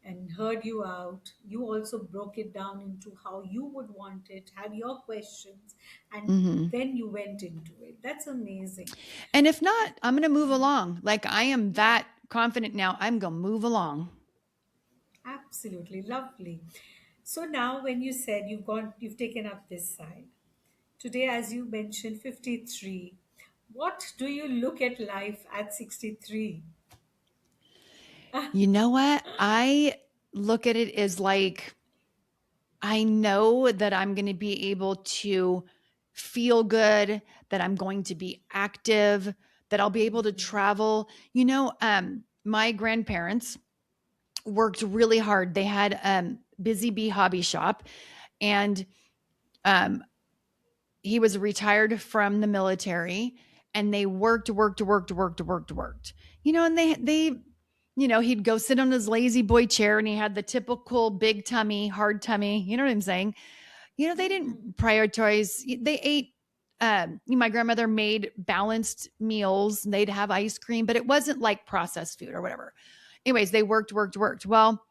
[SPEAKER 1] and heard you out. You also broke it down into how you would want it, had your questions, and
[SPEAKER 2] Mm-hmm.
[SPEAKER 1] then you went into it. That's amazing.
[SPEAKER 2] And if not, I'm going to move along. Like I am
[SPEAKER 1] Yeah,
[SPEAKER 2] that confident now. I'm going to move along.
[SPEAKER 1] absolutely lovely. So now when you said you've taken up this side. Today, as you mentioned, 53. What do you look at life at 63?
[SPEAKER 2] You know what? I look at it as like, I know that I'm going to be able to feel good, that I'm going to be active, that I'll be able to travel. My grandparents worked really hard. They had Busy Bee Hobby Shop, and um, he was retired from the military, and they worked. And he'd go sit on his lazy boy chair, and he had the typical big tummy, hard tummy. You know what I'm saying? They didn't prioritize. They ate. My grandmother made balanced meals. They'd have ice cream, but it wasn't like processed food or whatever. Anyways, they worked. Well,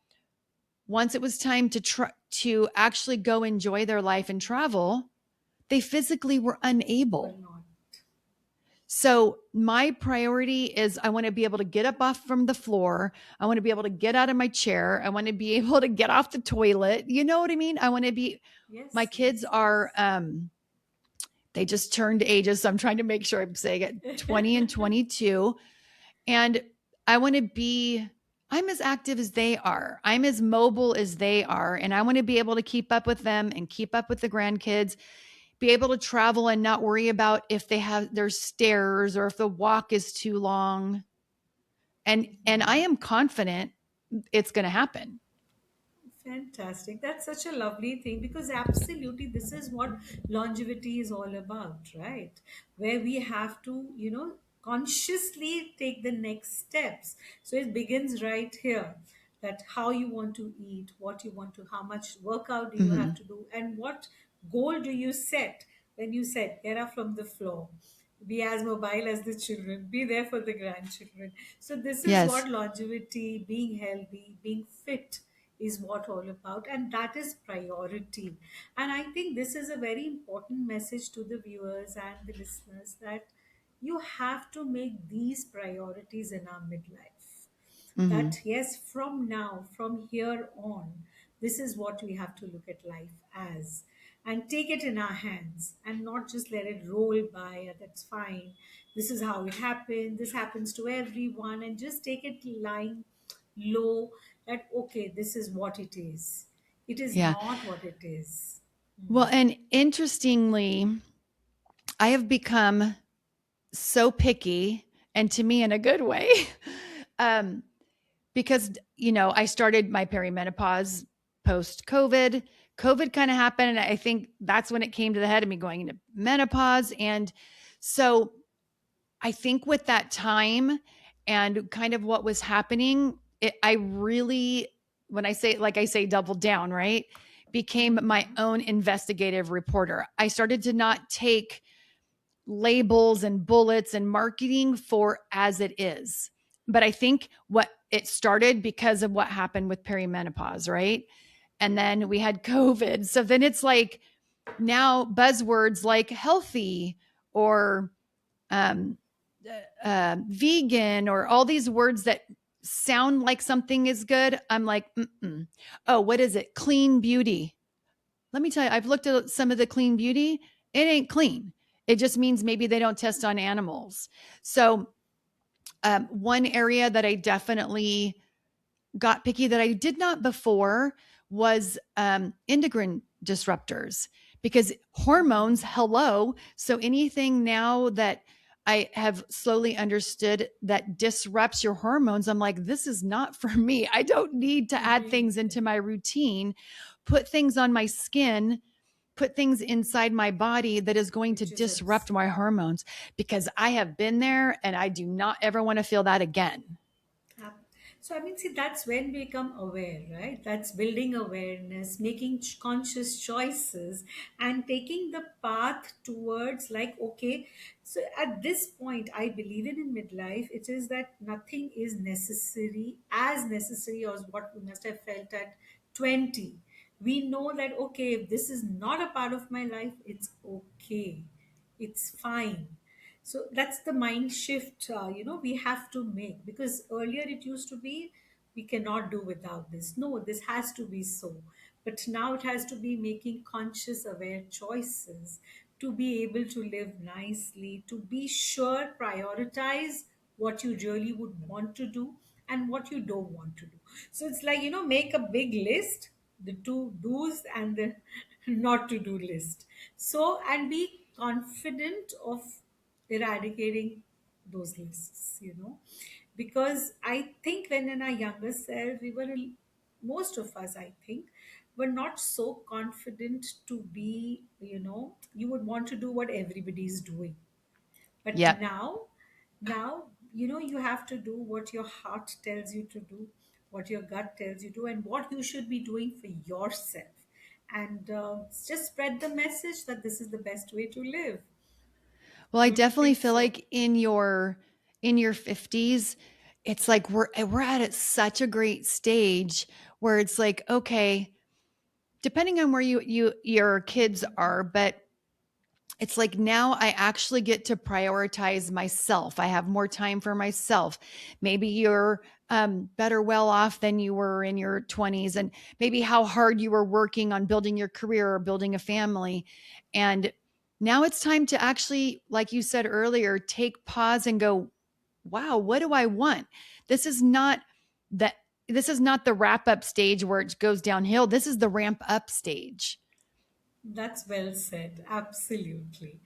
[SPEAKER 2] once it was time to actually go enjoy their life and travel, they physically were
[SPEAKER 1] Or
[SPEAKER 2] unable.
[SPEAKER 1] not?
[SPEAKER 2] So my priority is I want to be able to get up off from the floor. I want to be able to get out of my chair. I want to be able to get off the toilet. You know what I mean? I want to be, my
[SPEAKER 1] Yes,
[SPEAKER 2] kids
[SPEAKER 1] yes,
[SPEAKER 2] are,
[SPEAKER 1] yes.
[SPEAKER 2] they just turned ages. So I'm trying to make sure I'm saying it 20 and 22. And I want to be, I'm as active as they are. I'm as mobile as they are. And I want to be able to keep up with them and keep up with the grandkids, be able to travel and not worry about if they have their stairs or if the walk is too long. And I am confident it's going to happen.
[SPEAKER 1] Fantastic. That's such a lovely thing because absolutely this is what longevity is all about, right? Where we have to, consciously take the next steps. So it begins right here that how you want to eat, what you want to, how much workout do you have
[SPEAKER 2] Mm-hmm.
[SPEAKER 1] to do, and what goal do you set when you said get up from the floor, be as mobile as the children, be there for the grandchildren. So this is
[SPEAKER 2] Yes.
[SPEAKER 1] what longevity, being healthy, being fit is what all about, and that is priority. And I think this is a very important message to the viewers and the listeners that you have to make these priorities in our midlife,
[SPEAKER 2] Mm-hmm.
[SPEAKER 1] that yes, from now, from here on, this is what we have to look at life as, and take it in our hands and not just let it roll by. That's fine, this is how it happened, this happens to everyone, and just take it lying low, that okay, this is what it is. It is
[SPEAKER 2] Yeah.
[SPEAKER 1] not what it is.
[SPEAKER 2] Well, and interestingly, I have become so picky, and to me in a good way. um, because I started my perimenopause post COVID. COVID kind of happened, and I think that's when it came to the head of me going into menopause. And so I think with that time and kind of what was happening, I really, when I say, like I say, double down, right? Became my own investigative reporter. I started to not take labels and bullets and marketing for as it is. But I think what it started because of what happened with perimenopause, right? And then we had COVID. So then it's like now buzzwords like healthy or um, vegan or all these words that sound like something is good. I'm like, mm-mm. Oh, what is it? Clean beauty. Let me tell you, I've looked at some of the clean beauty. It ain't clean. It just means maybe they don't test on animals. So, one area that I definitely got picky that I did not before was endocrine disruptors because hormones, hello. So anything now that I have slowly understood that disrupts your hormones, I'm like, this is not for me. I don't need to add things into my routine, put things on my skin, put things inside my body that is going to
[SPEAKER 1] Which is
[SPEAKER 2] disrupt my hormones, because I have been there and I do not ever want to feel that again.
[SPEAKER 1] So, I mean, see, that's when we become aware, right? That's building awareness, making conscious choices, and taking the path towards, like, okay, so at this point, I believe in midlife, it is that nothing is necessary, as necessary as what we must have felt at 20. We know that, okay, if this is not a part of my life, it's okay, it's fine. So that's the mind shift, we have to make, because earlier it used to be we cannot do without this, no, this has to be so. But now it has to be making conscious aware choices to be able to live nicely, to be sure, prioritize what you really would want to do and what you don't want to do. So it's like, make a big list, the to do's and the not to do list. So, and be confident of eradicating those lists, because I think when in our younger self, most of us, I think, were not so confident to be, you would want to do what everybody is doing. But
[SPEAKER 2] Yep.
[SPEAKER 1] now, you have to do what your heart tells you to do, what your gut tells you to, and what you should be doing for yourself. And just spread the message that this is the best way to live.
[SPEAKER 2] Well, I
[SPEAKER 1] Don't you
[SPEAKER 2] definitely
[SPEAKER 1] think
[SPEAKER 2] feel
[SPEAKER 1] so?
[SPEAKER 2] like in your 50s, it's like we're at such a great stage where it's like, okay, depending on where your kids are, but it's like now I actually get to prioritize myself. I have more time for myself. Maybe you're better well off than you were in your 20s, and maybe how hard you were working on building your career or building a family. And now it's time to actually, like you said earlier, take pause and go, wow, what do I want? This is not that. This is not the wrap up stage where it goes downhill. This is the ramp up stage.
[SPEAKER 1] That's well said. Absolutely.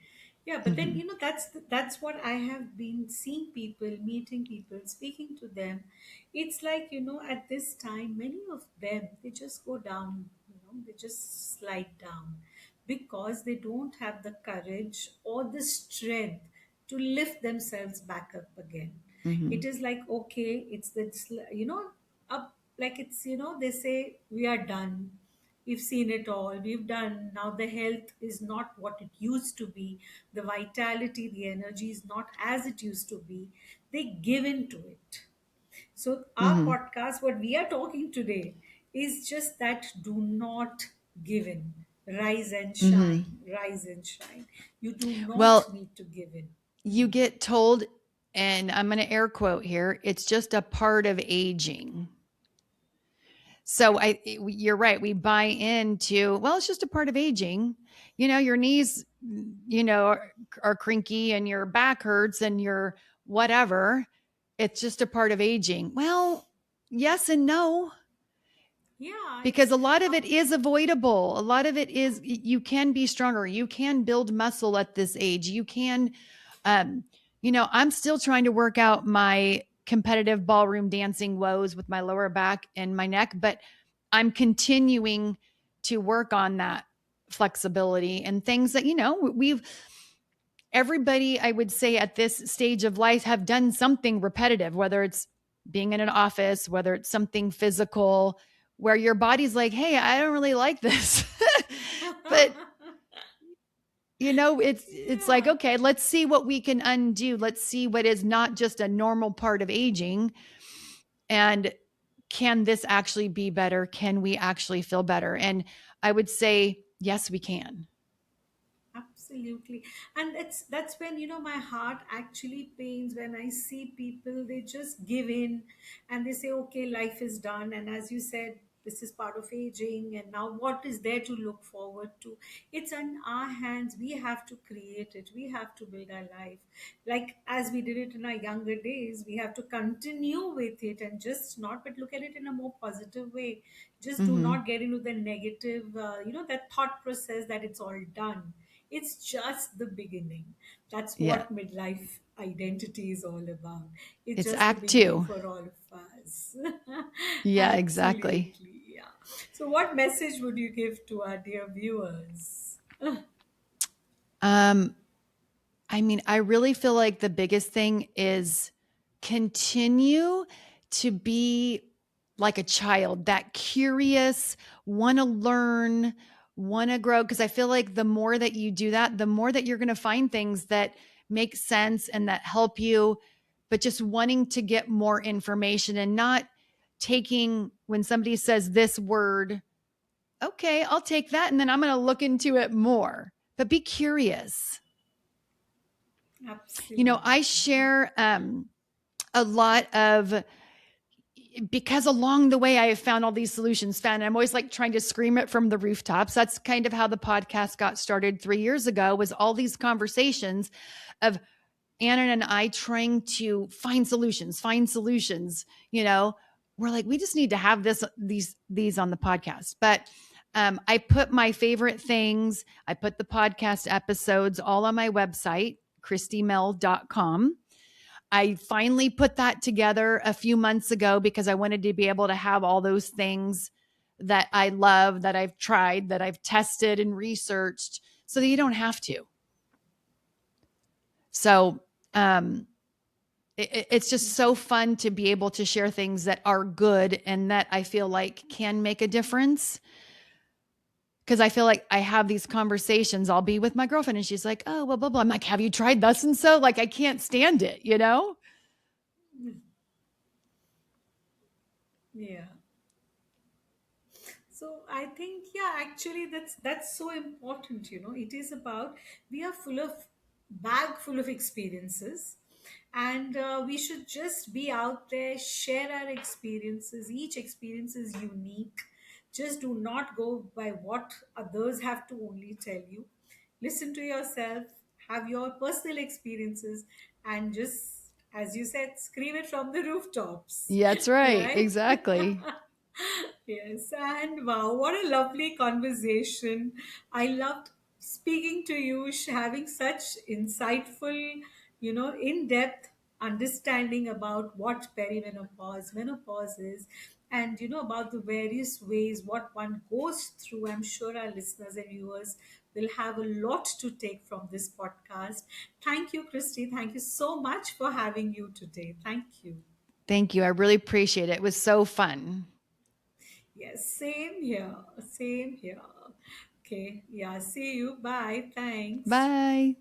[SPEAKER 1] Yeah, but then
[SPEAKER 2] Mhm.
[SPEAKER 1] that's what I have been seeing people, meeting people, speaking to them. It's like, at this time, many of them, they just go down, they just slide down because they don't have the courage or the strength to lift themselves back up again. It
[SPEAKER 2] Mhm.
[SPEAKER 1] is like, okay, up, like it's, they say we are done, we've seen it all, we've done, now the health is not what it used to be, the vitality, the energy is not as it used to be, they give in to it. So our
[SPEAKER 2] Mhm.
[SPEAKER 1] podcast, what we are talking today, is just that: do not give in, rise and
[SPEAKER 2] Mhm.
[SPEAKER 1] shine, rise and shine. You do not
[SPEAKER 2] Well,
[SPEAKER 1] need to give in.
[SPEAKER 2] you get told, and I'm going to air quote here, it's just a part of aging. So you're right. We buy into, well, it's just a part of aging. Your knees, are crinky and your back hurts and your whatever. It's just a part of aging. Well, yes and no,
[SPEAKER 1] Yeah,
[SPEAKER 2] because
[SPEAKER 1] it's
[SPEAKER 2] a lot of
[SPEAKER 1] uh,
[SPEAKER 2] it is avoidable. A lot of it is you can be stronger. You can build muscle at this age. You can, um, I'm still trying to work out my competitive ballroom dancing woes with my lower back and my neck, but I'm continuing to work on that flexibility and things that, we've, everybody, I would say at this stage of life have done something repetitive, whether it's being in an office, whether it's something physical, where your body's like, hey, I don't really like this. But it's like,
[SPEAKER 1] yeah.
[SPEAKER 2] okay, let's see what we can undo. Let's see what is not just a normal part of aging. And can this actually be better? Can we actually feel better? And I would say, yes, we can.
[SPEAKER 1] Absolutely. And that's when, my heart actually pains when I see people, they just give in and they say, okay, life is done. And as you said, this is part of aging. And now what is there to look forward to? It's in our hands. We have to create it. We have to build our life. Like as we did it in our younger days, we have to continue with it and just not, but look at it in a more positive way. Just do
[SPEAKER 2] Hmm.
[SPEAKER 1] not get into the negative, that thought process that it's all done. It's just the beginning. That's
[SPEAKER 2] Yeah.
[SPEAKER 1] what midlife identity is all about. It's
[SPEAKER 2] It's
[SPEAKER 1] just the
[SPEAKER 2] act
[SPEAKER 1] beginning
[SPEAKER 2] two.
[SPEAKER 1] for all of us.
[SPEAKER 2] Yeah, exactly.
[SPEAKER 1] Absolutely. Yeah. So, what message would you give to our dear viewers?
[SPEAKER 2] Um, I mean, I really feel like the biggest thing is continue to be like a child, that curious, want to learn, want to grow. Because I feel like the more that you do that, the more that you're going to find things that make sense and that help you, but just wanting to get more information and not taking when somebody says this word, okay, I'll take that. And then I'm going to look into it more, but be curious. I
[SPEAKER 1] Absolutely.
[SPEAKER 2] share a lot of because along the way I have found all these solutions found. And I'm always like trying to scream it from the rooftops. That's kind of how the podcast got started 3 years ago, was all these conversations of Anna and I trying to find solutions, we're like, we just need to have these on the podcast. But I put my favorite things, I put the podcast episodes all on my website, christymel.com. I finally put that together a few months ago because I wanted to be able to have all those things that I love, that I've tried, that I've tested and researched, so that you don't have to. So, it's just so fun to be able to share things that are good and that I feel like can make a difference. Because I feel like I have these conversations. I'll be with my girlfriend and she's like, oh, well, blah, blah. I'm like, have you tried thus and so? Like, I can't stand it, you know?
[SPEAKER 1] Yeah. So I think, yeah, actually that's so important. It is about, we are full of bag full of experiences, and we should just be out there, share our experiences. Each experience is unique. Just do not go by what others have to only tell you. Listen to yourself, have your personal experiences, and just, as you said, scream it from the rooftops.
[SPEAKER 2] Yeah, that's right.
[SPEAKER 1] Right?
[SPEAKER 2] Exactly.
[SPEAKER 1] Yes, and wow, what a lovely conversation. I loved speaking to you, having such insightful, in depth understanding about what perimenopause, menopause is, and, about the various ways what one goes through. I'm sure our listeners and viewers will have a lot to take from this podcast. Thank you, Christy. Thank you so much for having you today. Thank you.
[SPEAKER 2] Thank you. I really appreciate it. It was so fun.
[SPEAKER 1] Yes, same here. Same here. Okay. Yeah. See you. Bye. Thanks.
[SPEAKER 2] Bye.